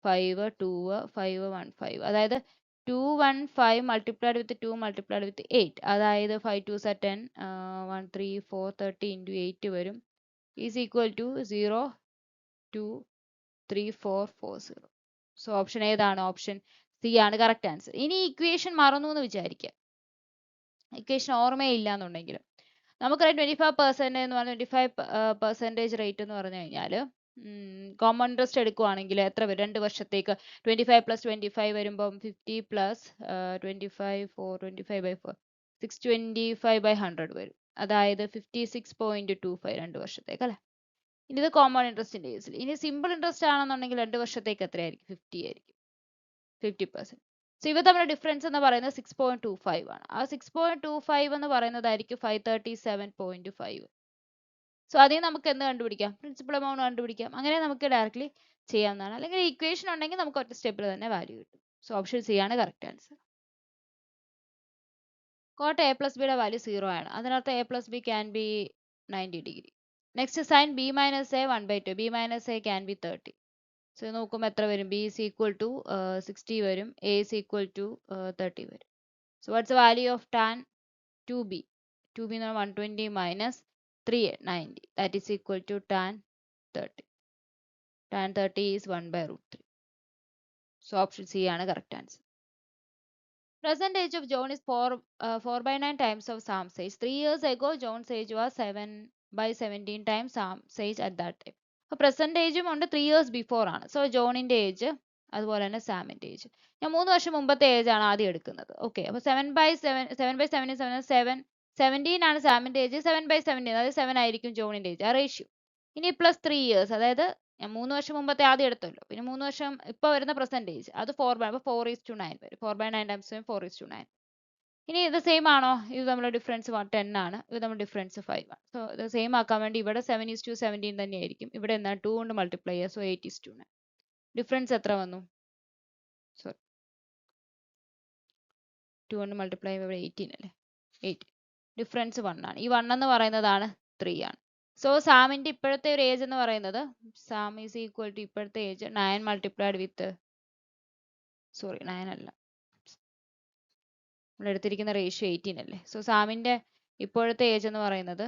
5 2 5 1 5. അതായത് 215 മൾട്ടിപ്ലൈഡ് വിത്ത് 2 മൾട്ടിപ്ലൈഡ് വിത്ത് 8. അതായത് 5 2s are 10, 1 3 4 30 into 8 വരും, is equal to 0 2 3 4 4 0. So option ഏതാണ്? ഓപ്ഷൻ സി ആണ് കറക്റ്റ് ആൻസർ. ഇനി ഇക്വേഷൻ മറന്നു എന്ന് വിചാരിക്കുക, ഇക്വേഷൻ ഓർമ്മയില്ല എന്നുണ്ടെങ്കിൽ നമുക്കറിയാം 25% എന്ന് പറഞ്ഞാൽ 25% റേറ്റ് എന്ന് പറഞ്ഞു കഴിഞ്ഞാൽ കോമൺ ഇൻട്രസ്റ്റ് എടുക്കുവാണെങ്കിൽ എത്ര വരും? 2 വർഷത്തേക്ക് 25 + 25 വരുമ്പം 50 + 25 425/4 625/100 വരും. അതായത് 56.25 2 വർഷത്തേക്ക് അല്ലേ. ഇനി ഇത് കോമൺ ഇൻട്രസ്റ്റിന്റെ കേസിൽ. ഇനി സിമ്പിൾ ഇൻട്രസ്റ്റ് ആണെന്നുണ്ടെങ്കിൽ 2 വർഷത്തേക്ക് എത്രയായിരിക്കും? 50 ആയിരിക്കും, 50%. സോ ഇവ തമ്മിലുള്ള ഡിഫറൻസ് എന്ന് പറയുന്നത് 6.25 ആണ്. ആ 6.25 എന്ന് പറയുന്നതായിരിക്കും 537.5. സോ അതിൽ നമുക്ക് എന്ത് കണ്ടുപിടിക്കാം? പ്രിൻസിപ്പൽ എമൗണ്ട് കണ്ടുപിടിക്കാം. അങ്ങനെ നമുക്ക് ഡയറക്ട്ലി ചെയ്യാവുന്നതാണ്. അല്ലെങ്കിൽ ഇക്വേഷൻ ഉണ്ടെങ്കിൽ നമുക്ക് ഒറ്റ സ്റ്റെപ്പിൽ തന്നെ വാല്യൂ കിട്ടും. സോ ഓപ്ഷൻ സി ആണ് correct answer. Cot a plus b യുടെ വാല്യൂ 0 ആണ്. അതിനർത്ഥം a plus b can be 90 degree. Next sine b minus a 1/2. b minus a can be 30. So നോക്കുമ്പോൾ എത്ര വരും? b is equal to 60 വരും, a is equal to 30 വരും. So what's the value of tan 2b? 2b എന്ന് പറഞ്ഞാൽ 120 minus 3 90. That is equal to tan 30. Tan 30 is 1/√3. So option C ആണ് correct answer. Present age of John is 4/9 times of Sam's age. 3 years ago, John's age was 7/17 times Sam's age at that time. അപ്പോൾ present ഏജും ഉണ്ട്, 3 years before ആണ്. So ജോണിന്റെ age അതുപോലെ തന്നെ സാമിന്റെ age. ഞാൻ 3 വർഷം മുമ്പത്തെ ഏജ് ആണ് ആദ്യം എടുക്കുന്നത്. ഓക്കെ, അപ്പോൾ 17 ആണ് സാമിന്റെ ഏജ്, 7/17 അതായത് 7 ആയിരിക്കും ജോണിന്റെ ഏജ്, ആ റേഷ്യോ. ഇനി പ്ലസ് 3 years, അതായത് ഞാൻ 3 വർഷം മുമ്പത്തെ ആദ്യം എടുത്തല്ലോ, പിന്നെ 3 വർഷം ഇപ്പോൾ വരുന്ന പ്രസന്റ് ഏജ് അത് 4/9 വരും. 4/9 times 4:9. ഇനി ഇത് സെയിം ആണോ? ഇത് തമ്മിലുള്ള ഡിഫറൻസ് 10 ആണ്, ഇത് തമ്മിൽ ഡിഫറൻസ് 5 ആണ്. സോ ഇത് സെയിം ആക്കാൻ വേണ്ടി ഇവിടെ 7:17 തന്നെയായിരിക്കും, ഇവിടെ എന്നാൽ 2 കൊണ്ട് മൾട്ടിപ്ലൈ ചെയ്യുക. സോ 8:9. ഡിഫറൻസ് എത്ര വന്നു? സോറി, 2 കൊണ്ട് മൾട്ടിപ്ലൈ ചെയ്യുമ്പോൾ 18 അല്ലേ? 8. ഡിഫറൻസ് 1 ആണ്. ഈ 1 എന്ന് പറയുന്നതാണ് 3 ആണ്. സോ സാമിന്റെ ഇപ്പോഴത്തെ ഒരു ഏജ് എന്ന് പറയുന്നത്, സാം ഈസ് ഈക്വൽ ടു ഇപ്പോഴത്തെ ഏജ് 9 മൾട്ടിപ്ലൈഡ് വിത്ത്, സോറി 9 അല്ല, നമ്മൾ എടുത്തിരിക്കുന്ന റേഷ്യോ 18 അല്ലേ? സോ സാമിന്റെ ഇപ്പോഴത്തെ ഏജ് എന്ന് പറയുന്നത്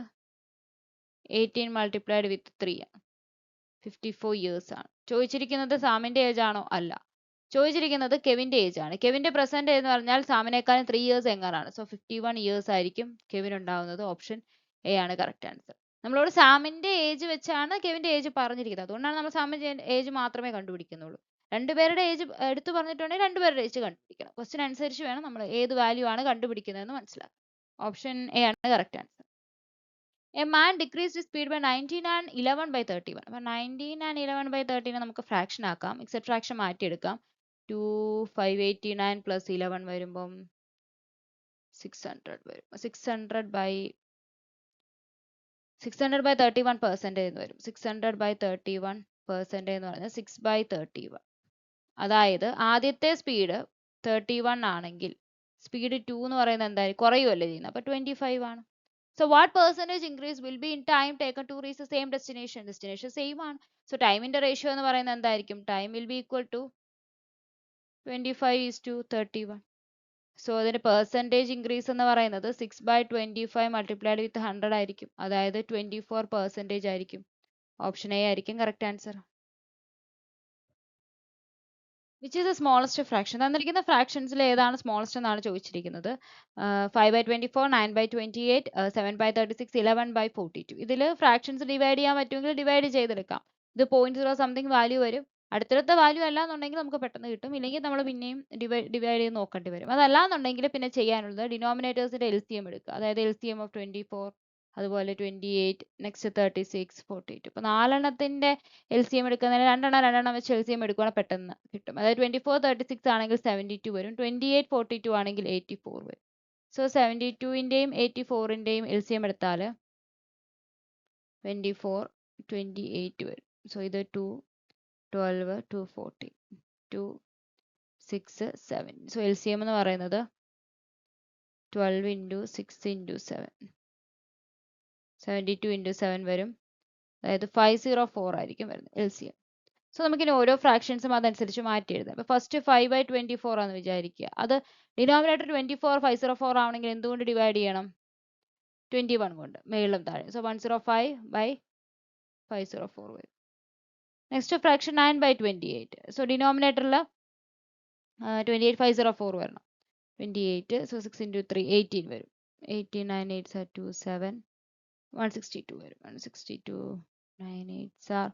18 മൾട്ടിപ്ലൈഡ് വിത്ത് 3 ആണ്. 54 ഇയേഴ്സ് ആണ്. ചോദിച്ചിരിക്കുന്നത് സാമിന്റെ ഏജ് ആണോ? അല്ല, ചോദിച്ചിരിക്കുന്നത് കെവിന്റെ ഏജ് ആണ്. കെവിന്റെ പ്രസന്റ് എന്ന് പറഞ്ഞാൽ സാമിനേക്കാളും 3 ഇയേഴ്സ് എങ്ങാനാണ്. സോ 51 ഇയേഴ്സ് ആയിരിക്കും കെവിൻ ഉണ്ടാവുന്നത്. ഓപ്ഷൻ എ ആണ് കറക്റ്റ് ആൻസർ. നമ്മളോട് സാമിന്റെ ഏജ് വെച്ചാണ് കെവിന്റെ ഏജ് പറഞ്ഞിരിക്കുന്നത്. അതുകൊണ്ടാണ് നമ്മൾ സാമിന്റെ ഏജ് മാത്രമേ കണ്ടുപിടിക്കുന്നുള്ളൂ. രണ്ടുപേരുടെ ഏജ് എടുത്തു പറഞ്ഞിട്ടുണ്ടെങ്കിൽ രണ്ടുപേരുടെ ഏജ് കണ്ടുപിടിക്കണം. ക്വസ്റ്റ്യൻ അനുസരിച്ച് വേണം നമ്മൾ ഏത് വാല്യൂ ആണ് കണ്ടുപിടിക്കുന്നതെന്ന് മനസ്സിലാക്കാം. ഓപ്ഷൻ എ ആണ് correct answer. A man decreased his speed by 19 and 11 by 31. അപ്പോൾ 19 and 11 by 13 നമുക്ക് ഫ്രാക്ഷൻ ആക്കാം. മിക്സഡ് ഫ്രാക്ഷൻ മാറ്റിയെടുക്കാം. 2 589 പ്ലസ് 11 വരുമ്പം 600 വരും. 600 by 31% എന്ന് വരും. 600 by 31% എന്ന് പറയുന്നത് 6 by 31. അതായത് ആദ്യത്തെ സ്പീഡ് 31 ആണെങ്കിൽ സ്പീഡ് 2 എന്ന് പറയുന്നത് എന്തായാലും കുറയുമല്ലേ ചെയ്യുന്നത്. അപ്പോൾ 25 ആണ്. So what percentage increase will be in time taken to reach the same destination? Destination same ആണ്. So time ന്റെ ratio എന്ന് പറയുന്നത് എന്തായിരിക്കും? Time will be equal to 25:31. So അതിന്റെ percentage increase എന്ന് പറയുന്നത് 6 by 25 multiplied with 100 ആയിരിക്കും. അതായത് 24% ആയിരിക്കും. ഓപ്ഷൻ എ ആയിരിക്കും correct answer. Which is the smallest fraction? തന്നിരിക്കുന്ന ഫ്രാക്ഷൻസിൽ ഏതാണ് സ്മോളസ്റ്റ് എന്നാണ് ചോദിച്ചിരിക്കുന്നത്. 5 by 24, 9 by 28, 7 by 36, 11 by 42. ഇതിൽ ഫ്രാക്ഷൻസ് ഡിവൈഡ് ചെയ്യാൻ പറ്റുമെങ്കിൽ ഡിവൈഡ് ചെയ്തെടുക്കാം. ഇത് 0.0 സംതിങ് വാല്യൂ വരും. അടുത്തടുത്ത വാല്യൂ അല്ല എന്നുണ്ടെങ്കിൽ നമുക്ക് പെട്ടെന്ന് കിട്ടും. ഇല്ലെങ്കിൽ നമ്മൾ പിന്നെയും ഡിവൈഡ് ചെയ്ത് നോക്കേണ്ടി വരും. അതല്ല എന്നുണ്ടെങ്കിൽ പിന്നെ ചെയ്യാനുള്ളത് ഡിനോമിനേറ്റേഴ്സിന്റെ LCM എടുക്കുക. അതായത് LCM ഓഫ് 24, അതുപോലെ 28, നെക്സ്റ്റ് 36, 42. ഇപ്പോൾ 4 LCM എടുക്കുന്നതിന് രണ്ടെണ്ണം വെച്ച് LCM എടുക്കുകയാണെങ്കിൽ പെട്ടെന്ന് കിട്ടും. അതായത് 24, 36 ആണെങ്കിൽ 72 വരും. 28, 42 ആണെങ്കിൽ 84 വരും. സോ 72ന്റെയും 84ന്റെയും LCM എടുത്താൽ 24, 28 വരും. സോ ഇത് 2, 12, 240, 2, 6, 7. സോ LCM എന്ന് പറയുന്നത് 12 into 6 into 7, 72 into 7 വരും. അതായത് 504 ആയിരിക്കും വരുന്നത് LCM. സോ നമുക്കിനി ഓരോ ഫ്രാക്ഷൻസും അതനുസരിച്ച് മാറ്റി എഴുതാം. അപ്പോൾ ഫസ്റ്റ് 5 by 24 ആണെന്ന് വിചാരിക്കുക. അത് ഡിനോമിനേറ്റർ 24, 504 ആവണമെങ്കിൽ എന്തുകൊണ്ട് ഡിവൈഡ് ചെയ്യണം? 21 കൊണ്ട്, മേളിലും താഴെ. സോ 105 by 504 വരും. Next fraction 9 by 28. സോ ഡിനോമിനേറ്ററിൽ 28, 504 വരണം. 28, സോ 6 into 3, 18 വരും. 18, 9 8s are 2, 7, 162 വരും. 162, 9 8s are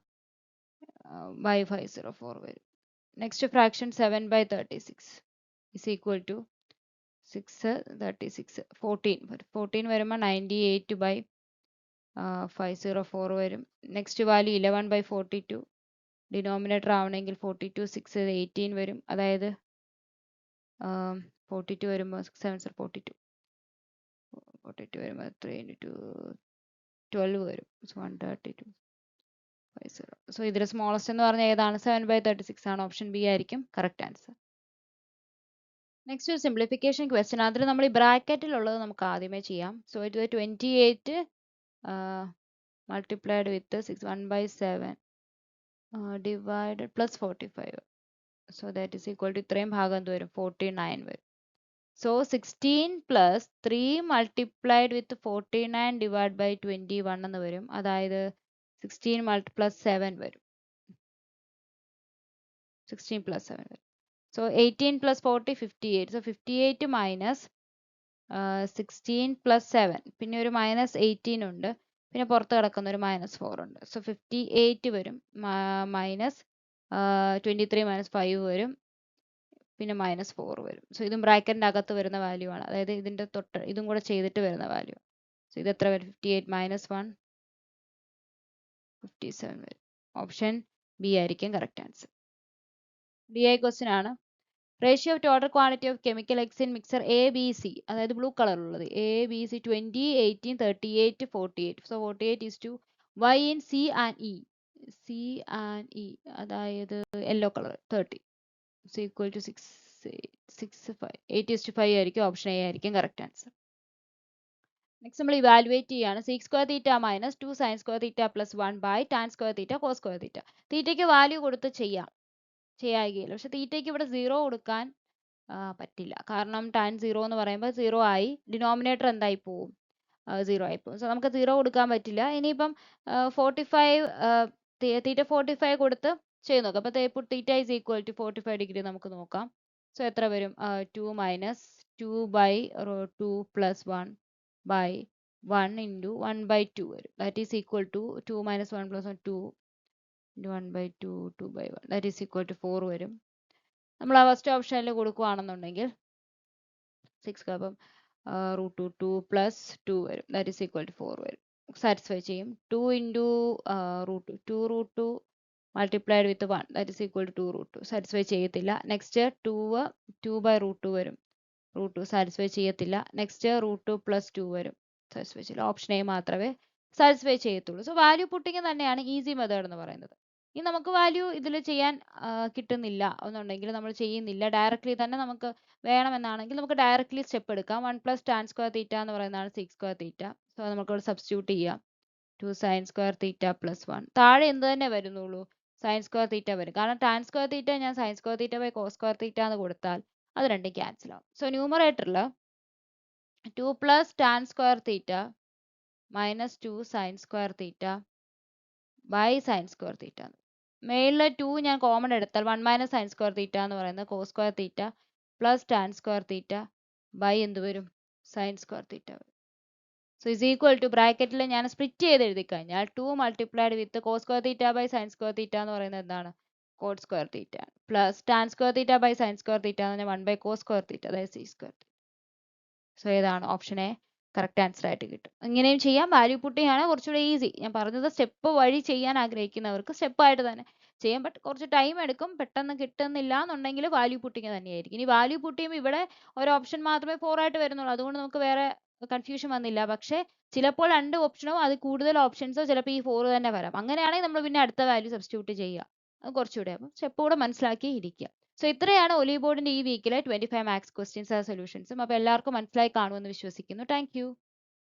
by 504 വരും. Next fraction 7 by 36 is equal to 6, 36, 14 വരും. 14 വരുമ്പോൾ 98 by 504 വരും. Next value 11 by 42. ഡിനോമിനേറ്റർ ആവണമെങ്കിൽ 42, 6, 18 വരും. അതായത് 42 വരുമ്പോൾ 6 7s are 42. 42 വരുമ്പോൾ 3 into 12 വരും. 132. സോ ഇതിൽ സ്മോളസ്റ്റ് എന്ന് പറഞ്ഞാൽ ഏതാണ്? 7 by 36 ആണ്. ഓപ്ഷൻ ബി ആയിരിക്കും കറക്റ്റ് ആൻസർ. നെക്സ്റ്റ് ഒരു സിംപ്ലിഫിക്കേഷൻ ക്വസ്റ്റ്യൻ. അതിൽ നമ്മൾ ഈ ബ്രാക്കറ്റിലുള്ളത് നമുക്ക് ആദ്യമേ ചെയ്യാം. സോ ഇത് 28 multiplied with 6, 1 by 7 divided plus 45. So that is equal to ഇത്രയും ഭാഗം എന്ത് വരും? 49 വരും. So 16 plus 3 multiplied with 49 divide by 21 എന്ന് വരും. അതായത് 16 പ്ലസ് 7 വരും. 16 പ്ലസ് 7 വരും. So 18 plus 40, 58. So 58 minus 16 plus 7. പിന്നെ ഒരു മൈനസ് 18 ഉണ്ട്. പിന്നെ പുറത്ത് കിടക്കുന്ന ഒരു -4 ഉണ്ട്. സോ 58 വരും. മൈനസ് 23 മൈനസ് 5 വരും. പിന്നെ -4 വരും. സോ ഇതും ബ്രാക്കറ്റിന്റെ അകത്ത് വരുന്ന വാല്യൂ ആണ്. അതായത് ഇതിന്റെ തൊട്ട് ഇതും കൂടെ ചെയ്തിട്ട് വരുന്ന വാല്യൂ. സോ ഇത് എത്ര വരും? 58 മൈനസ് 1, 57 വരും. ഓപ്ഷൻ ബി ആയിരിക്കും കറക്റ്റ് ആൻസർ. DI ക്വസ്റ്റ്യൻ ആണ്. Ratio of total quantity of chemical X in mixer ABC, അതായത് ബ്ലൂ കളറുള്ളത് ABC 20, 18, 38, 48. So 48 is to Y in C and E. C and E, അതായത് yellow colour 30 equal to 8:5 ആയിരിക്കും. Option A ആയിരിക്കും correct answer. Next നമ്മൾ evaluate ചെയ്യാണ്. Sec square theta minus 2 sine square theta plus 1 by tan square theta cos square theta. തീറ്റയ്ക്ക് value കൊടുത്ത് ചെയ്യാകുകയില്ല. പക്ഷെ തീറ്റയ്ക്ക് ഇവിടെ 0 കൊടുക്കാൻ പറ്റില്ല. കാരണം ടാൻ 0 എന്ന് പറയുമ്പോൾ 0 ആയി, ഡിനോമിനേറ്റർ എന്തായി പോവും, 0 ആയി പോകും. സോ നമുക്ക് 0 കൊടുക്കാൻ പറ്റില്ല. ഇനിയിപ്പം 45 തീറ്റ 45 കൊടുത്ത് ചെയ്ത് നോക്കാം. അപ്പോൾ theta is equal to 45 degree നമുക്ക് നോക്കാം. സോ എത്ര വരും? 2 minus 2 by 2 plus 1 by 1 into 1 by 2 വരും. That is equal to 2 minus 1 plus 1 2 into 1 by 2 2 by 1 that is equal to 4 വരും. നമ്മൾ ആ ഫസ്റ്റ് ഓപ്ഷനിൽ കൊടുക്കുകയാണെന്നുണ്ടെങ്കിൽ 6 അപ്പം √2 2 പ്ലസ് 2 വരും. ദാറ്റ് ഈസ് ഈക്വൽ ടു 4 വരും. സാറ്റിസ്ഫൈ ചെയ്യും. 2 into √2 multiplied with 1 that is equal to 2 √2 satisfy ചെയ്യത്തില്ല. നെക്സ്റ്റ് 2 ബൈ √2 വരും. √2 സാറ്റിസ്ഫൈ ചെയ്യത്തില്ല. നെക്സ്റ്റ് √2 പ്ലസ് 2 വരും. സാറ്റിസ്ഫൈ ചെയ്യില്ല. ഓപ്ഷൻ എ മാത്രമേ സാറ്റിസ്ഫൈ ചെയ്യത്തുള്ളൂ. സോ വാല്യൂ പുട്ടിങ് തന്നെയാണ് ഈസി മെത്തേഡ് എന്ന് പറയുന്നത്. ഇനി നമുക്ക് വാല്യൂ ഇതിൽ ചെയ്യാൻ കിട്ടുന്നില്ല എന്നുണ്ടെങ്കിൽ, നമ്മൾ ചെയ്യുന്നില്ല, ഡയറക്റ്റ്ലി തന്നെ നമുക്ക് വേണമെന്നാണെങ്കിൽ നമുക്ക് ഡയറക്റ്റ്ലി സ്റ്റെപ്പ് എടുക്കാം. 1 പ്ലസ് ടാൻ സ്ക്വയർ തീറ്റ എന്ന് പറയുന്നതാണ് സീക്ക് സ്ക്വയർ തീറ്റ. സോ നമുക്ക് ഇവിടെ സബ്സ്റ്റിറ്റ്യൂട്ട് ചെയ്യാം. 2 സൈൻ സ്ക്വയർ തീറ്റ പ്ലസ് 1. താഴെ എന്ത് തന്നെ വരുന്നുള്ളൂ, സൈൻ സ്ക്വയർ തീറ്റ വരും. കാരണം ടാൻ സ്ക്വയർ തീറ്റ ഞാൻ sine square theta by cos square theta എന്ന് കൊടുത്താൽ അത് രണ്ടും ക്യാൻസൽ ആവും. സോ ന്യൂമറേറ്ററിൽ 2 plus tan square theta minus 2 sine square theta by sine square theta. മേളിൽ 2 ഞാൻ കോമൺ എടുത്താൽ 1 മൈനസ് സൈൻ സ്ക്വയർ തീറ്റ എന്ന് പറയുന്നത് cos square theta plus tan square theta by എന്ത് വരും, സൈൻ സ്ക്വയർ തീറ്റ വരും. സോ ഇസ് ഈക്വൽ ടു ബ്രാക്കറ്റിൽ ഞാൻ സ്പ്ലിറ്റ് ചെയ്ത് എഴുതി കഴിഞ്ഞാൽ 2 multiplied with cos square theta by sine square theta എന്ന് പറയുന്നത് എന്താണ്, cot square theta plus tan square theta by sine square theta എന്ന് പറഞ്ഞാൽ 1 ബൈ കോസ് സ്ക്വയർ തീറ്റ, അതായത് സി സ്ക്വയർ തീറ്റ. സോ ഏതാണ് ഓപ്ഷൻ എ കറക്റ്റ് ആൻസർ ആയിട്ട് കിട്ടും. ഇങ്ങനെയും ചെയ്യാം. വാല്യൂ പുട്ടിംഗ് ആണ് കുറച്ചുകൂടെ ഈസി. ഞാൻ പറഞ്ഞത് സ്റ്റെപ്പ് വഴി ചെയ്യാൻ ആഗ്രഹിക്കുന്നവർക്ക് സ്റ്റെപ്പായിട്ട് തന്നെ ചെയ്യാം. ബട്ട് കുറച്ച് ടൈം എടുക്കും. പെട്ടെന്ന് കിട്ടുന്നില്ല എന്നുണ്ടെങ്കിൽ വാല്യൂ പുട്ടിംഗ് തന്നെയായിരിക്കും. ഇനി വാല്യൂ പുട്ട് ചെയ്യുമ്പോൾ ഇവിടെ ഒരു ഓപ്ഷൻ മാത്രമേ 4 ആയിട്ട് വരുന്നുള്ളൂ. അതുകൊണ്ട് നമുക്ക് വേറെ കൺഫ്യൂഷൻ വന്നില്ല. പക്ഷേ ചിലപ്പോൾ 2 ഓപ്ഷനോ അത് കൂടുതൽ ഓപ്ഷൻസോ ചിലപ്പോൾ ഈ 4 തന്നെ വരാം. അങ്ങനെയാണെങ്കിൽ നമ്മൾ പിന്നെ അടുത്ത വാല്യൂ സബ്സ്റ്റിറ്റ്യൂട്ട് ചെയ്യുക. അത് കുറച്ചുകൂടെ അപ്പം സ്റ്റെപ്പ് കൂടെ മനസ്സിലാക്കി ഇരിക്കുക. സോ ഇത്രയാണ് ഒലി ബോർഡിന്റെ ഈ വീക്കിലെ 25 മാത്സ് ക്വസ്റ്റ്യൻസ് സൊല്യൂഷൻസും. അപ്പോൾ എല്ലാവർക്കും മനസ്സിലായി കാണുമെന്ന് വിശ്വസിക്കുന്നു. Thank you.